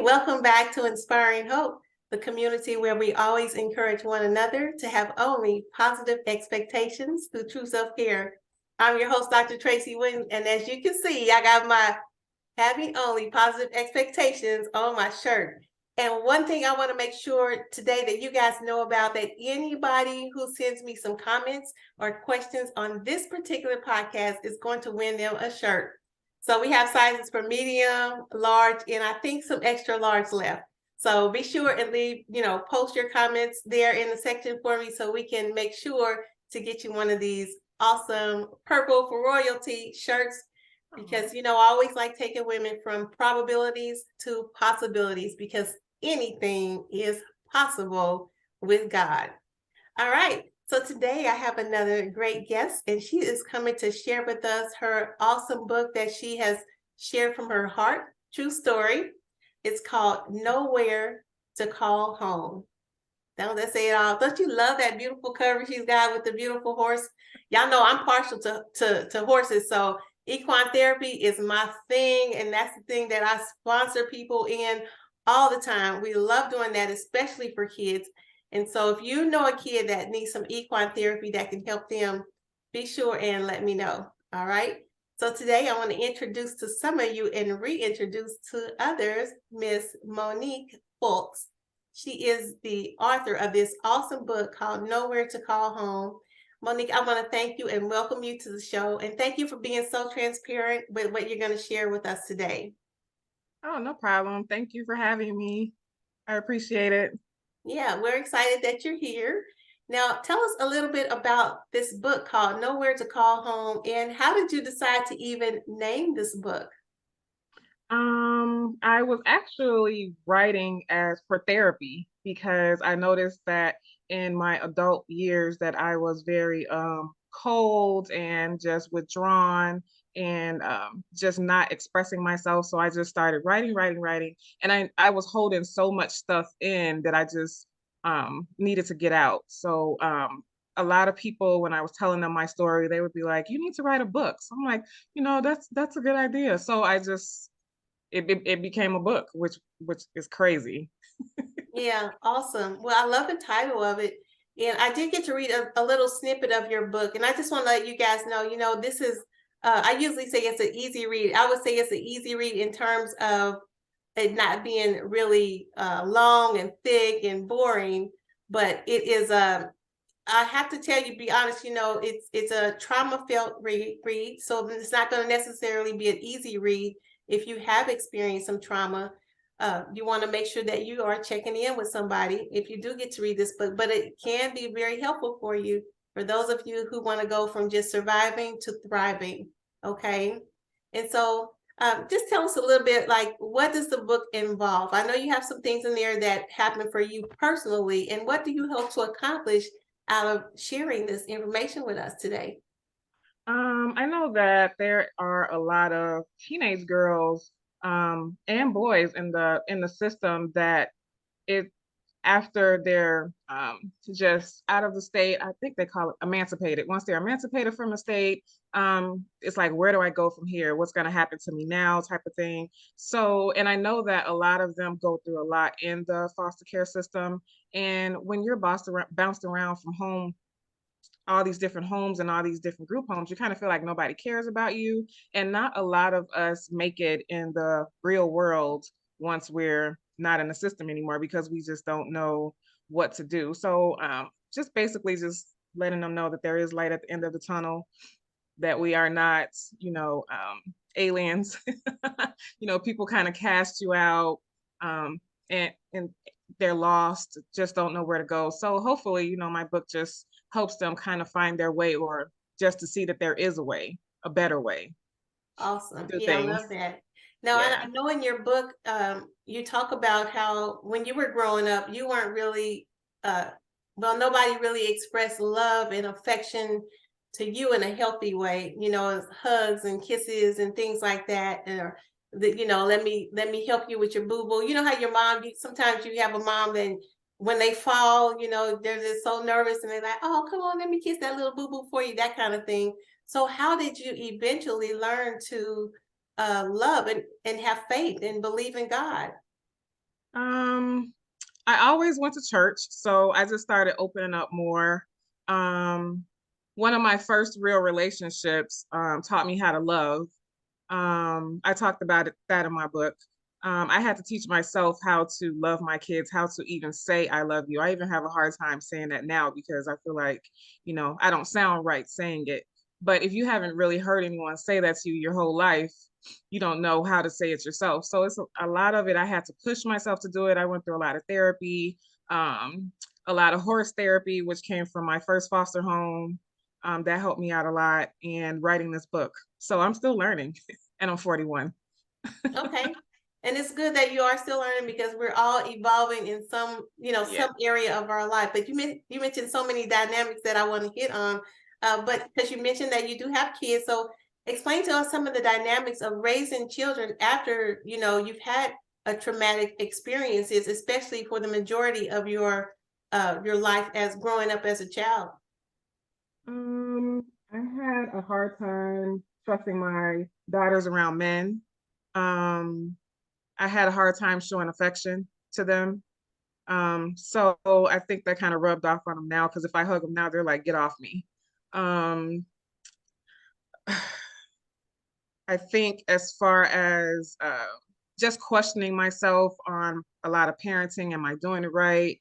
Welcome back to Inspiring Hope, the community where we always encourage one another to have only positive expectations through true self-care. I'm your host, Dr. Tracy Williams, and as you can see, I got my having only positive expectations on my shirt. And one thing I want to make sure today that you guys know about, that anybody who sends me some comments or questions on this particular podcast is going to win them a shirt. So we have sizes for medium, large, and I think some extra large left. So be sure and leave, post your comments there in the section for me so we can make sure to get you one of these awesome purple for royalty shirts, because I always like taking women from probabilities to possibilities, because anything is possible with God. All right. So today I have another great guest, and she is coming to share with us her awesome book that she has shared from her heart. True story. It's called Nowhere to Call Home. Don't that say it all? Don't you love that beautiful cover she's got with the beautiful horse? Y'all know I'm partial to horses, so equine therapy is my thing, and that's the thing that I sponsor people in all the time. We love doing that, especially for kids. And so if you know a kid that needs some equine therapy that can help them, be sure and let me know. All right. So today I want to introduce to some of you and reintroduce to others Miss Monique Fultz. She is the author of this awesome book called Nowhere to Call Home. Monique, I want to thank you and welcome you to the show. And thank you for being so transparent with what you're going to share with us today. Oh, no problem. Thank you for having me. I appreciate it. Yeah, we're excited that you're here. Now, tell us a little bit about this book called Nowhere to Call Home, and how did you decide to even name this book? I was actually writing as for therapy because I noticed that in my adult years that I was very cold and just withdrawn and just not expressing myself. So I just started writing. And I was holding so much stuff in that I just needed to get out. So a lot of people, when I was telling them my story, they would be like, "You need to write a book." So I'm like, that's a good idea. So I just it became a book, which is crazy. Yeah, awesome. Well, I love the title of it. And I did get to read a little snippet of your book. And I just want to let you guys know, this is, I usually say it's an easy read. I would say it's an easy read in terms of it not being really long and thick and boring, but it is I have to tell you, be honest, it's a trauma felt read, so it's not going to necessarily be an easy read. If you have experienced some trauma, you want to make sure that you are checking in with somebody if you do get to read this book, but it can be very helpful for you, for those of you who want to go from just surviving to thriving. Okay. And so just tell us a little bit, like, what does the book involve? I know you have some things in there that happen for you personally, and what do you hope to accomplish out of sharing this information with us today? I know that there are a lot of teenage girls and boys in the system that it after they're just out of the state, I think they call it emancipated. Once they're emancipated from the state, it's like, where do I go from here? What's going to happen to me now, type of thing. So, and I know that a lot of them go through a lot in the foster care system. And when you're bounced around from home, all these different homes and all these different group homes, you kind of feel like nobody cares about you. And not a lot of us make it in the real world once we're not in the system anymore because we just don't know what to do. So just basically just letting them know that there is light at the end of the tunnel, that we are not, aliens. People kind of cast you out, and they're lost, just don't know where to go. So hopefully, my book just helps them kind of find their way, or just to see that there is a way, a better way to Awesome. do Yeah, I things. love that. Now, I Yeah. know in your book, you talk about how when you were growing up, you weren't really, uh, well, nobody really expressed love and affection to you in a healthy way, as hugs and kisses and things like that. Or that, let me help you with your boo-boo. You know how your mom, sometimes you have a mom that when they fall, they're just so nervous and they're like, oh, come on, let me kiss that little boo-boo for you, that kind of thing. So how did you eventually learn to love and have faith and believe in God? Um, I always went to church, so I just started opening up more. Um, One of my first real relationships taught me how to love. I talked about that in my book. I had to teach myself how to love my kids, how to even say I love you. I even have a hard time saying that now because I feel like, I don't sound right saying it. But if you haven't really heard anyone say that to you your whole life, you don't know how to say it yourself. So it's a lot of it. I had to push myself to do it. I went through a lot of therapy, um, a lot of horse therapy, which came from my first foster home. That helped me out a lot, and writing this book. So I'm still learning, and I'm 41. Okay. And it's good that you are still learning because we're all evolving in some, Yeah. some area of our life. But you mentioned so many dynamics that I want to hit on. But because you mentioned that you do have kids, so explain to us some of the dynamics of raising children after, you've had a traumatic experiences, especially for the majority of your life as growing up as a child. I had a hard time trusting my daughters around men. Um, I had a hard time showing affection to them. So I think that kind of rubbed off on them now because if I hug them now, they're like, get off me. Um, I think as far as just questioning myself on a lot of parenting, am I doing it right?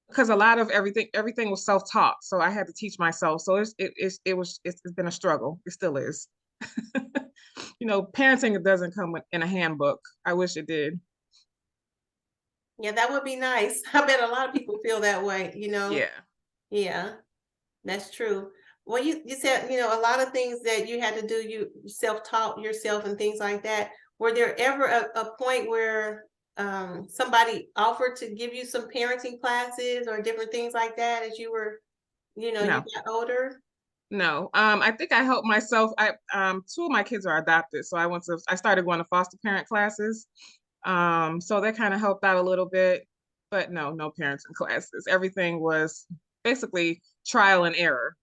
Because a lot of everything was self-taught, so I had to teach myself. So it's been a struggle. It still is. Parenting doesn't come in a handbook. I wish it did. Yeah, that would be nice. I bet a lot of people feel that way. Yeah. Yeah. That's true. Well, you said, a lot of things that you had to do, you self-taught yourself and things like that. Were there ever a point where somebody offered to give you some parenting classes or different things like that as you were, you No. got older? No. I think I helped myself. I Two of my kids are adopted, so I started going to foster parent classes. So that kind of helped out a little bit, but no parenting classes. Everything was basically trial and error.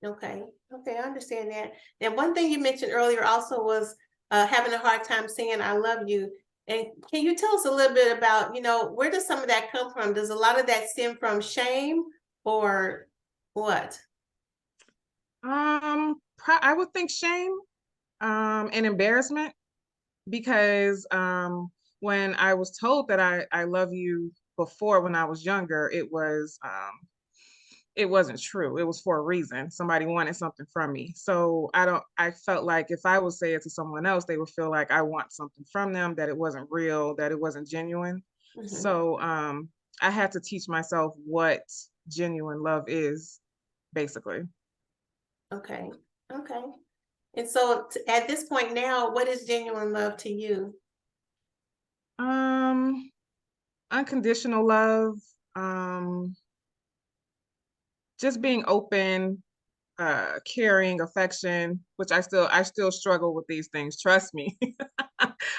Okay. Okay, I understand that. And one thing you mentioned earlier also was having a hard time saying I love you. And can you tell us a little bit about, where does some of that come from? Does a lot of that stem from shame or what? I would think shame, and embarrassment because when I was told that I love you before when I was younger, it wasn't true. It was for a reason. Somebody wanted something from me. So I felt like if I would say it to someone else, they would feel like I want something from them, that it wasn't real, that it wasn't genuine. Mhm. So I had to teach myself what genuine love is, basically. Okay. Okay. And so at this point now, what is genuine love to you? Um, Unconditional love, um, just being open, caring, affection, which I still struggle with these things. Trust me.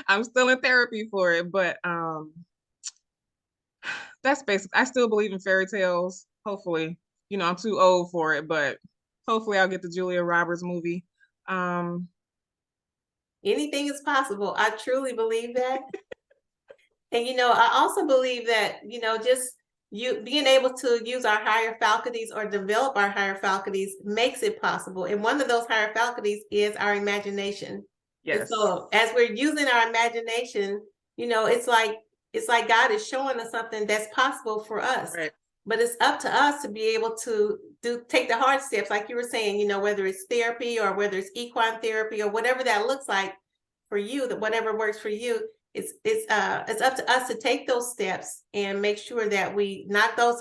I'm still in therapy for it, but that's basic. I still believe in fairy tales. Hopefully, I'm too old for it, but hopefully I'll get the Julia Roberts movie. Um, Anything is possible. I truly believe that. And I also believe that, just you being able to use our higher faculties or develop our higher faculties makes it possible. And one of those higher faculties is our imagination. And yes, so as we're using our imagination, it's like God is showing us something that's possible for us. right, But it's up to us to be able to take the hard steps, like you were saying, whether it's therapy or whether it's equine therapy or whatever that looks like for you, that whatever works for you, it's up to us to take those steps and make sure that we knock those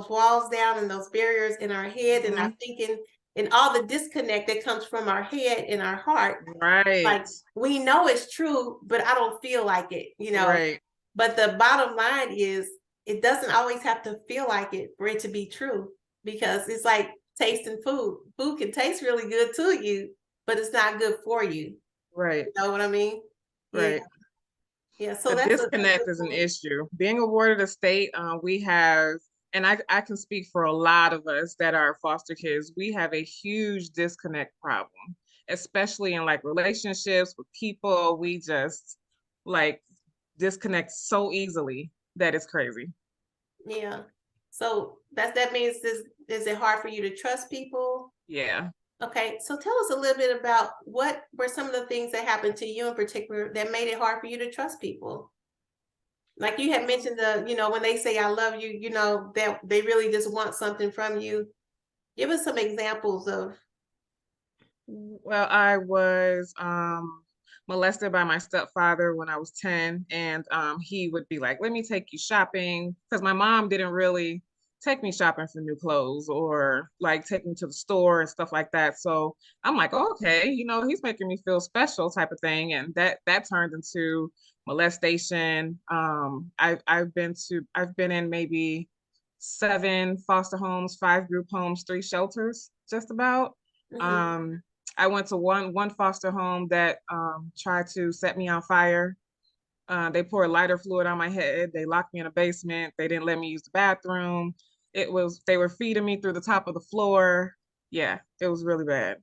walls down and those barriers in our head and our mhm, thinking and all the disconnect that comes from our head and our heart. right, Like we know it's true, but I don't feel like it. right, But the bottom line is it doesn't always have to feel like it for it to be true because it's like tasting food. Food can taste really good to you, but it's not good for you. right, You know what I mean? Yeah. right. Yeah. So The that's a disconnect good is an point. issue. Being awarded a state, we have, and I can speak for a lot of us that are foster kids, we have a huge disconnect problem, especially in like relationships with people. We just like disconnect so easily that it's crazy. Yeah. So that means is it hard for you to trust people? Yeah. Okay, so tell us a little bit about what were some of the things that happened to you in particular that made it hard for you to trust people? Like you had mentioned when they say I love you, that they really just want something from you. Give us some examples of. Well, I was molested by my stepfather when I was 10, and he would be like, "Let me take you shopping," because my mom didn't really take me shopping for new clothes or like take me to the store and stuff like that. So I'm like, oh, okay, he's making me feel special type of thing, and that turned into molestation. I've been in maybe 7 foster homes, 5 group homes, 3 shelters, just about. Mhm. Um, I went to one foster home that tried to set me on fire. They poured lighter fluid on my head. They locked me in a basement. They didn't let me use the bathroom. They were feeding me through the top of the floor. Yeah, it was really bad.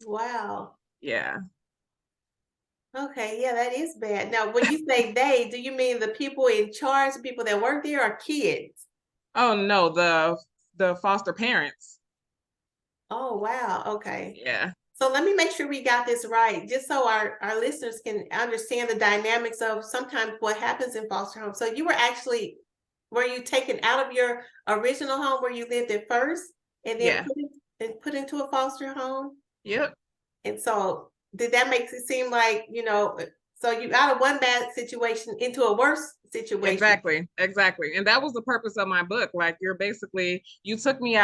Wow. Yeah. Okay, yeah, that is bad. Now, when you say they, do you mean the people in charge, the people that work there, or kids? Oh no, the foster parents. Oh, wow. Okay. Yeah. So let me make sure we got this right, just so our listeners can understand the dynamics of sometimes what happens in foster homes. So were you taken out of your original home where you lived at first and then Yeah. put into a foster home? Yep. And so did that make it seem like, so you out of one bad situation into a worse situation? Exactly. Exactly. And that was the purpose of my book. Like you took me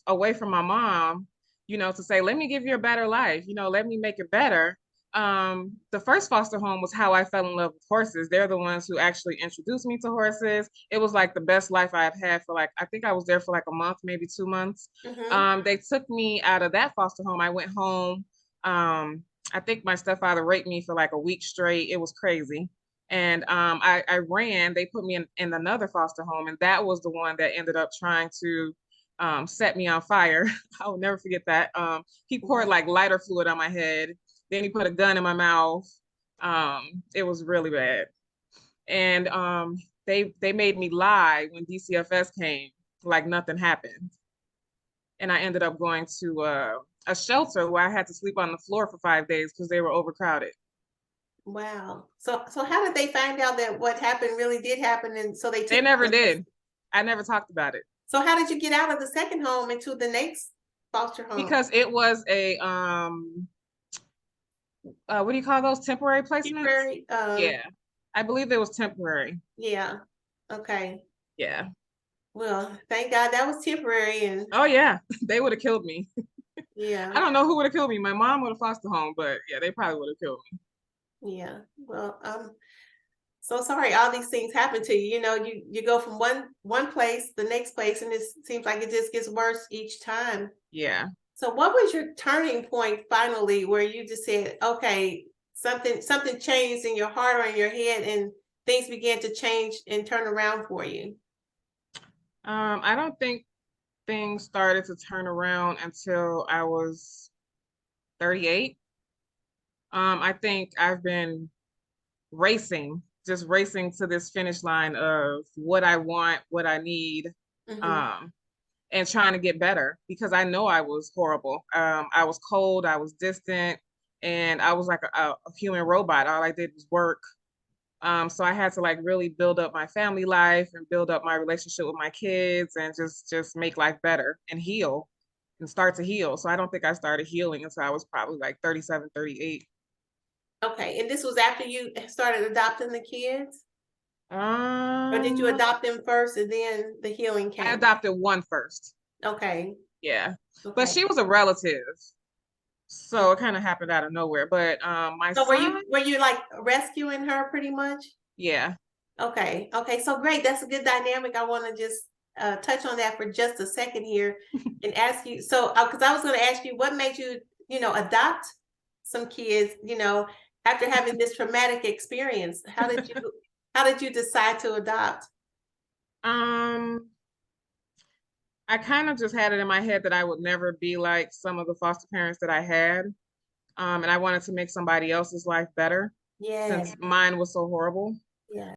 away from my mom, to say, let me give you a better life, let me make it better. The first foster home was how I fell in love with horses. They're the ones who actually introduced me to horses. It was like the best life I've had for I think I was there for like a month, maybe 2 months. Mm-hmm. They took me out of that foster home. I went home. I think my stepfather raped me for like a week straight. It was crazy. And I ran. They put me in another foster home, and that was the one that ended up trying to set me on fire. I will never forget that. He poured Wow. like lighter fluid on my head. Then he put a gun in my mouth. It was really bad. And they made me lie when DCFS came, like nothing happened. And I ended up going to a shelter where I had to sleep on the floor for 5 days because they were overcrowded. Wow. So how did they find out that what happened really did happen, and so they They took never you to did. I never talked about it. so how did you get out of the second home into the next foster home? Because it was a what do you call those, temporary placements? Temporary, Yeah, I believe it was temporary. yeah. Okay. Yeah. Well, thank God that was temporary and Oh yeah, they would have killed me. yeah, I don't know who would have killed me. My mom would have foster home, but yeah, they probably would have killed me. yeah. Well, so sorry all these things happen to you. You go from one place, the next place, and it seems like it just gets worse each time. Yeah. So what was your turning point finally where you just said, okay, something changed in your heart or in your head and things began to change and turn around for you? I don't think things started to turn around until I was 38. I think I've been just racing to this finish line of what I want, what I need, Hmm. um, and trying to get better because I know I was horrible. I was cold, I was distant, and I was like a human robot. All I did was work. So I had to like really build up my family life and build up my relationship with my kids and just make life better and heal and start to heal. So I don't think I started healing until I was probably like 37, 38. Okay, and this was after you started adopting the kids? Or did you Um, adopt them first and then the healing I came? adopted one first. Okay, Yeah. But okay. she was a relative. Mm. So it kind of happened out of nowhere. But my So were son, you like rescuing her pretty much? yeah. Okay, okay, so great. That's a good dynamic. I want to just touch on that for just a second here and ask you. So, because I was going to ask you, what made you, adopt some kids, after having this traumatic experience? How did you decide to adopt? Um, I kind of just had it in my head that I would never be like some of the foster parents that I had. And I wanted to make somebody else's life better. Yes, since mine was so horrible. yeah.